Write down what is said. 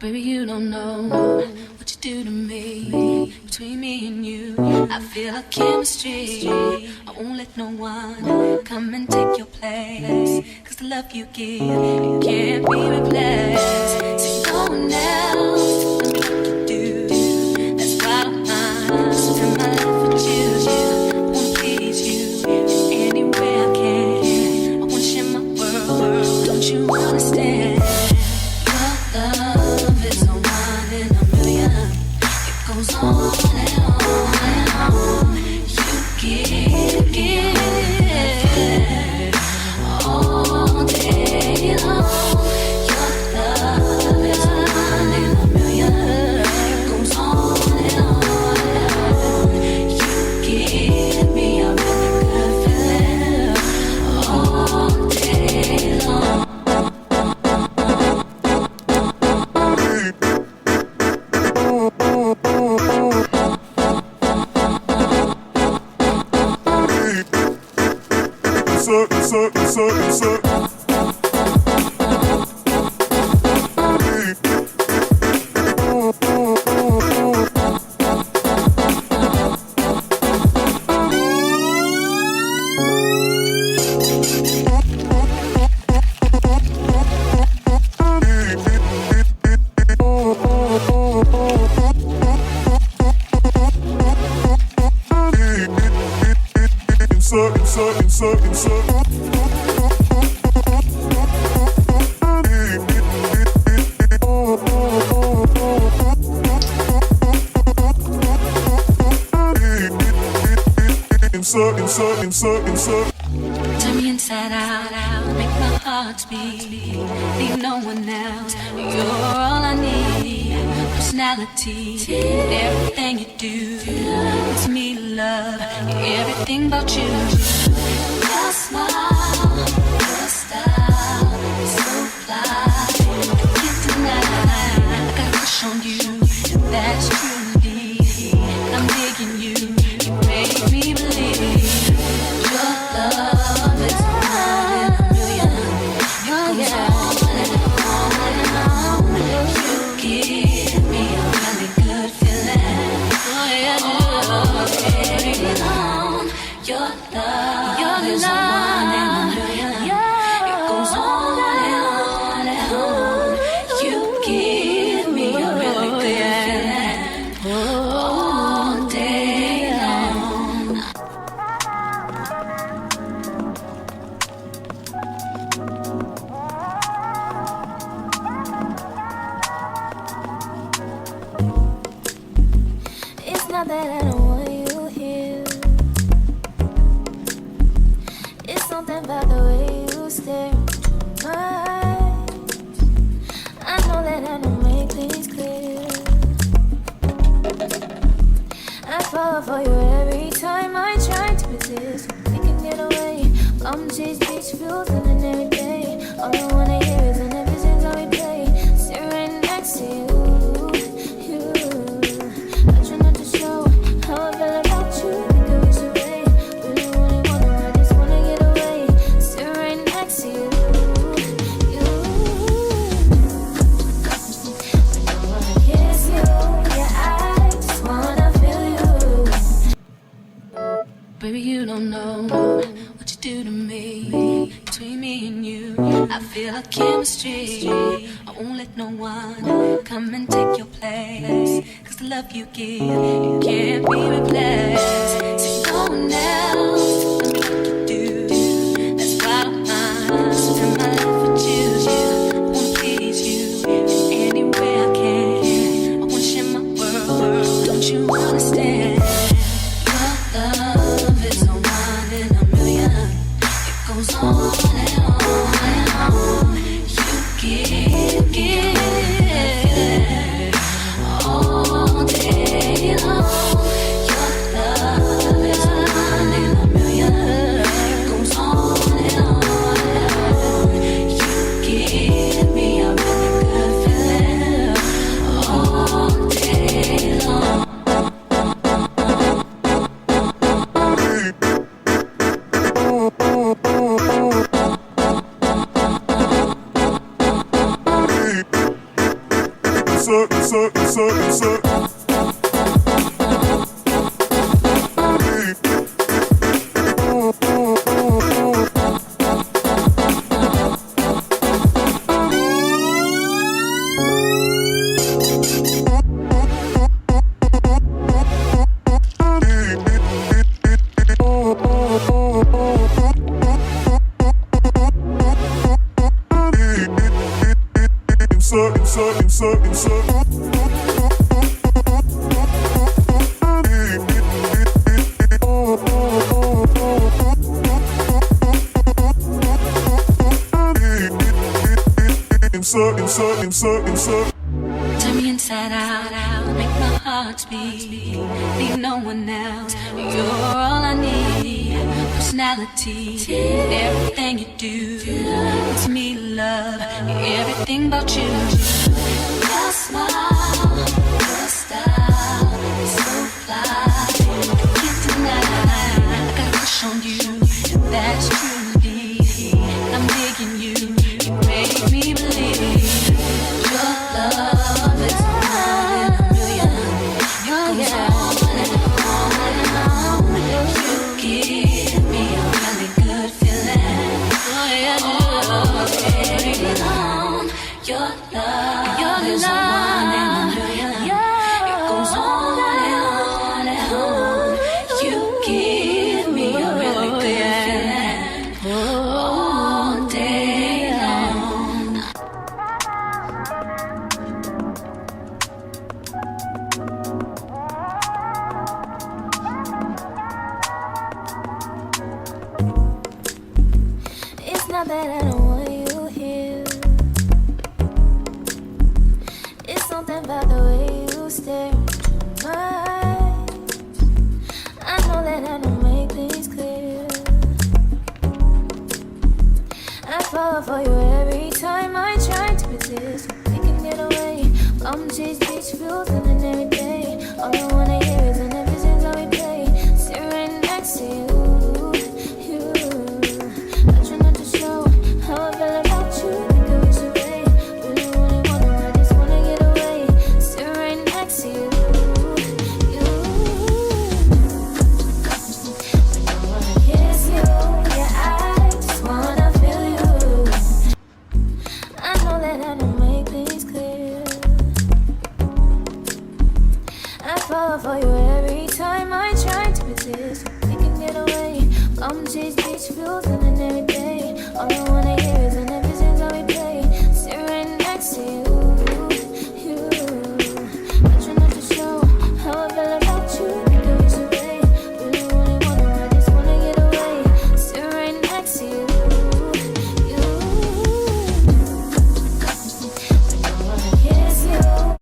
Baby, you don't know what you do to me. Between me and you, I feel a chemistry. I won't let no one come and take your place. Cause the love you give, it can't be replaced. See, no one else knows what you do. That's why I'm mine. Spend my life with you. I wanna please you in any way I can. I wanna share my world. Don't you understand? Your love is a one in a million. It goes on and on and on. You give all day long. Your love is a one in a million. It goes on and on and on. You give me a really good feeling all day long. Turn me inside out, make my heart beat. Leave no one else, you're all I need. Personality, everything you do, it's me to love, everything about you. Your smile, your style, so fly, I can't deny. I got a crush on you, that's true indeed. I'm digging you, you make me believe. Your love is one in a million. It goes on and on and on. You give me a really good feeling. All day long. Your love is one in a million. It goes on and on and on. You give me a really good feeling all day long. It's not that I don't want you here. It's something about the way you stare into my eyes. I know that I don't make things clear. I fall for you every time I try to resist. We can get away. Come chase beach views and every day. All I wanna hear is an episode on replay. Sit right next to you. I try not to show how I feel about you. Think I wish away. Really wanna, I just wanna get away. Sit right next to you. I wanna kiss you. Yeah, I just wanna feel you. Baby, you don't know what you do to me. Between me and you, I feel a chemistry. I won't let no one come and take your place. Cause the love you give, it can't be replaced. See, no one else knows what you do. That's why I'm mine. Spend my life with you. I wanna please you in any way I can. I wanna share my world. Don't you understand? Your love is a one in a million. It goes on and on and on. You give all day long. Your love is a one in a million. It goes on and on and on. You give me a really good feeling all day long. Turn me inside out, make my heart speak. Need no one else. You're all I need. Personality, everything you do. It's me, love. Everything about you. Your smile, your style, so fly. I can't deny. I got a crush on you. That's truly. I'm digging you. You make me believe. Your love is one in a million. It goes on and on and on. You give me a really good feeling. All day long. Your love is one in a million. It goes on and on and on. You give me a really good feeling. All day long. It's not that I don't want you here. It's something about the way you stare into my eyes. I know that I don't make things clear. I fall for you